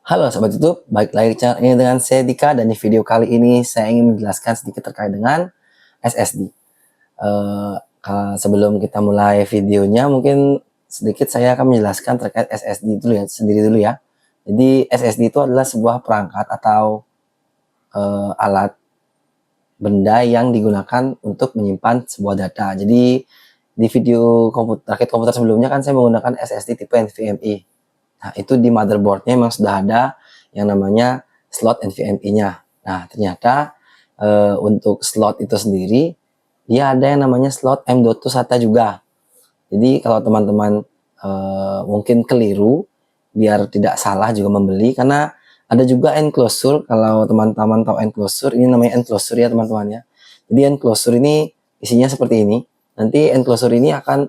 Halo Sobat YouTube, balik lagi di channel ini dengan saya Dika, dan di video kali ini saya ingin menjelaskan sedikit terkait dengan SSD. Sebelum kita mulai videonya, mungkin sedikit saya akan menjelaskan terkait SSD dulu ya, sendiri dulu ya. Jadi SSD itu adalah sebuah perangkat atau alat benda yang digunakan untuk menyimpan sebuah data. Jadi di video rakit komputer sebelumnya kan saya menggunakan SSD tipe NVMe. Nah, itu di motherboardnya memang sudah ada yang namanya slot NVMe-nya. Nah, ternyata untuk slot itu sendiri, dia ada yang namanya slot M.2 SATA juga. Jadi kalau teman-teman mungkin keliru, biar tidak salah juga membeli, karena ada juga enclosure. Kalau teman-teman tahu enclosure, ini namanya enclosure ya teman-teman ya. Jadi enclosure ini isinya seperti ini. Nanti enclosure ini akan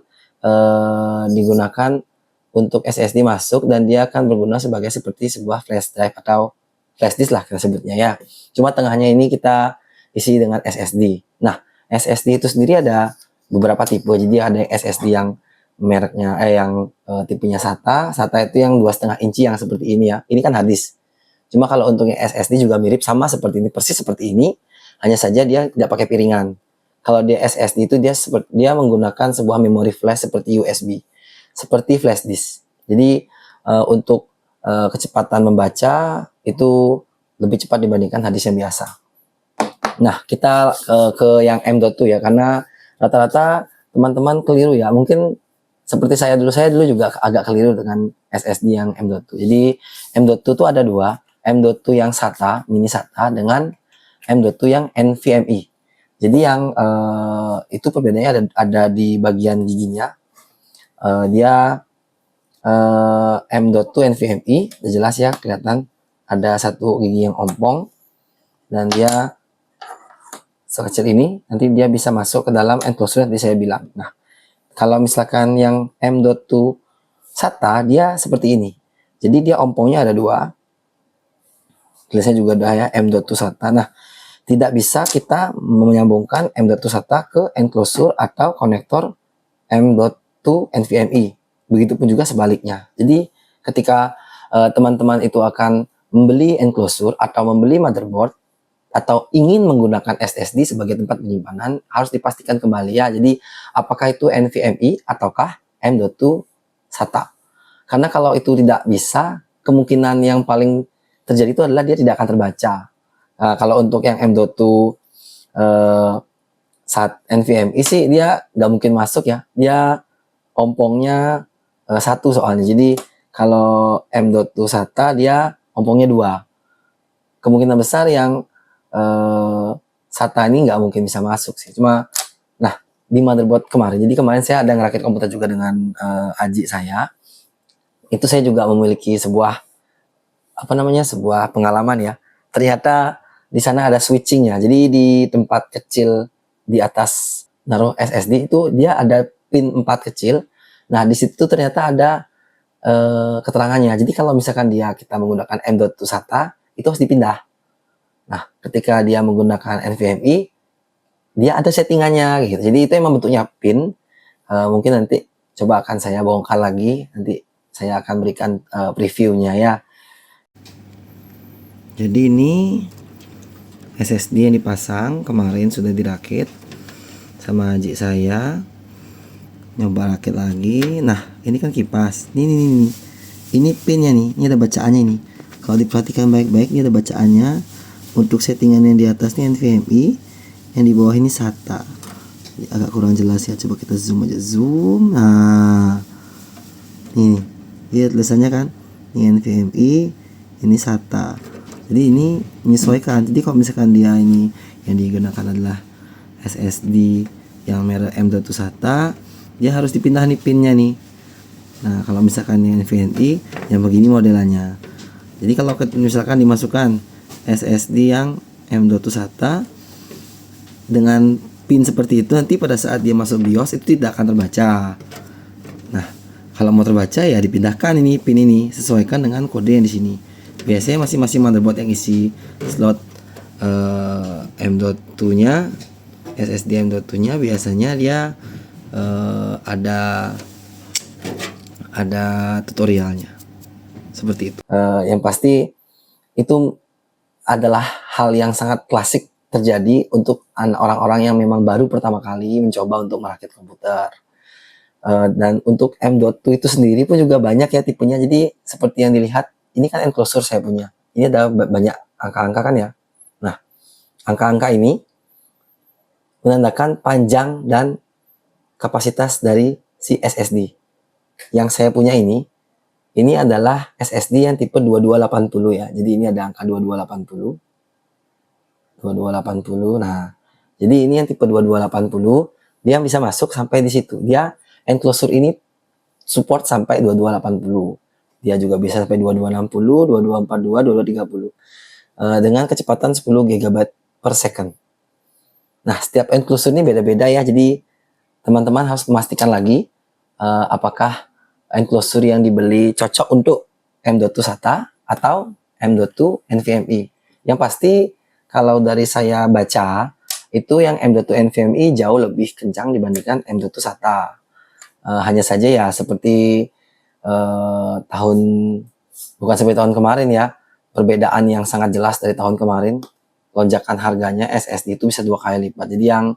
digunakan untuk SSD masuk, dan dia akan berguna sebagai seperti sebuah flash drive atau flash disk lah kita sebutnya ya. Cuma tengahnya ini kita isi dengan SSD. Nah, SSD itu sendiri ada beberapa tipe. Jadi ada SSD yang mereknya tipenya SATA. SATA itu yang 2,5 inci yang seperti ini ya. Ini kan hard disk. Cuma kalau untuk yang SSD juga mirip, sama seperti ini, persis seperti ini, hanya saja dia tidak pakai piringan. Kalau dia SSD itu dia menggunakan sebuah memori flash seperti USB, seperti flash disk. Jadi untuk kecepatan membaca itu lebih cepat dibandingkan hard disk yang biasa. Nah, kita ke yang M.2 ya, karena rata-rata teman-teman keliru ya. Mungkin seperti saya dulu juga agak keliru dengan SSD yang M.2. Jadi M.2 itu ada dua, M.2 yang SATA, mini SATA, dengan M.2 yang NVMe. Jadi yang itu perbedaannya ada di bagian giginya. Dia M.2 NVMe, udah jelas ya, kelihatan ada satu gigi yang ompong, dan dia sekecil ini. Nanti dia bisa masuk ke dalam enclosure yang tadi saya bilang. Nah, kalau misalkan yang M.2 SATA, dia seperti ini. Jadi dia ompongnya ada dua. Tulisnya juga ada ya, M.2 SATA. Nah, tidak bisa kita menyambungkan M.2 SATA ke enclosure atau konektor M.2 NVMe. Begitupun juga sebaliknya. Jadi ketika teman-teman itu akan membeli enclosure atau membeli motherboard atau ingin menggunakan SSD sebagai tempat penyimpanan, harus dipastikan kembali ya. Jadi apakah itu NVMe ataukah M.2 SATA. Karena kalau itu tidak bisa, kemungkinan yang paling terjadi itu adalah dia tidak akan terbaca. Kalau untuk yang M.2 NVMe sih dia nggak mungkin masuk ya. Dia ompongnya satu soalnya. Jadi kalau M.2 SATA dia ompongnya dua. Kemungkinan besar yang SATA ini nggak mungkin bisa masuk sih. Cuma nah, di motherboard kemarin, jadi kemarin saya ada ngerakit komputer juga dengan adik saya. Itu saya juga memiliki sebuah sebuah pengalaman ya. Ternyata di sana ada switchingnya. Jadi di tempat kecil di atas naruh SSD itu dia ada pin 4 kecil. Nah, di situ ternyata ada keterangannya. Jadi kalau misalkan kita menggunakan M.2 SATA, itu harus dipindah. Nah, ketika dia menggunakan NVMe, dia ada settingannya gitu. Jadi itu emang bentuknya pin. Mungkin nanti coba akan saya bongkar lagi. Nanti saya akan berikan previewnya ya. Jadi ini SSD yang dipasang kemarin, sudah dirakit sama adik saya. Nyoba rakit lagi. Nah, ini kan kipas. Ini pinnya nih. Ini ada bacaannya ini. Kalau diperhatikan baik-baik, ini ada bacaannya. Untuk settingan yang di atas ini NVMe, yang di bawah ini SATA. Agak kurang jelas ya. Coba kita zoom aja. Zoom. Nah, ini lihat tulisannya kan. Ini NVMe, ini SATA. Jadi ini menyesuaikan. Jadi kalau misalkan dia ini yang digunakan adalah SSD yang merek M.2 SATA, dia harus dipindah nih pinnya nih. Nah, kalau misalkan yang NVMe yang begini modelannya. Jadi kalau misalkan dimasukkan SSD yang M.2 SATA dengan pin seperti itu, nanti pada saat dia masuk BIOS itu tidak akan terbaca. Nah, kalau mau terbaca ya dipindahkan ini pin ini, sesuaikan dengan kode yang di sini. Biasanya masing-masing motherboard yang isi slot M.2-nya, SSD M.2-nya biasanya dia ada tutorialnya seperti itu. Yang pasti itu adalah hal yang sangat klasik terjadi untuk orang-orang yang memang baru pertama kali mencoba untuk merakit komputer. Dan untuk M.2 itu sendiri pun juga banyak ya tipenya. Jadi seperti yang dilihat, ini kan enclosure saya punya. Ini ada banyak angka-angka kan ya. Nah, angka-angka ini menandakan panjang dan kapasitas dari si SSD. Yang saya punya ini adalah SSD yang tipe 2280 ya. Jadi ini ada angka 2280. 2280. Nah, jadi ini yang tipe 2280, dia bisa masuk sampai di situ. Dia enclosure ini support sampai 2280. Dia juga bisa sampai 2260, 2242, 2230. Dengan kecepatan 10 GB per second. Nah, setiap enclosure ini beda-beda ya. Jadi teman-teman harus memastikan lagi apakah enclosure yang dibeli cocok untuk M.2 SATA atau M.2 NVMe. Yang pasti kalau dari saya baca, itu yang M.2 NVMe jauh lebih kencang dibandingkan M.2 SATA. Hanya saja ya seperti bukan seperti tahun kemarin ya, perbedaan yang sangat jelas dari tahun kemarin, lonjakan harganya SSD itu bisa 2 kali lipat. Jadi yang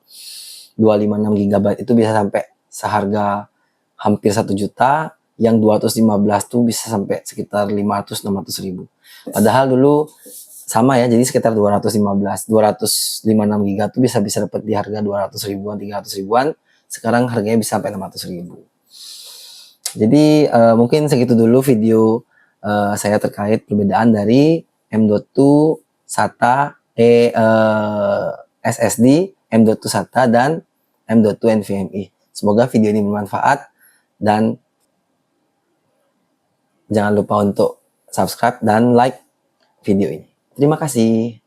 256 GB itu bisa sampai seharga hampir 1 juta, yang 215 tuh bisa sampai sekitar 500-600 ribu. Padahal dulu sama ya, jadi sekitar 256 GB tuh bisa dapat di harga 200 ribuan, 300 ribuan. Sekarang harganya bisa sampai 600 ribu. Jadi mungkin segitu dulu video saya terkait perbedaan dari M.2 SATA, SSD, M.2 SATA, dan M.2 NVMe. Semoga video ini bermanfaat dan jangan lupa untuk subscribe dan like video ini. Terima kasih.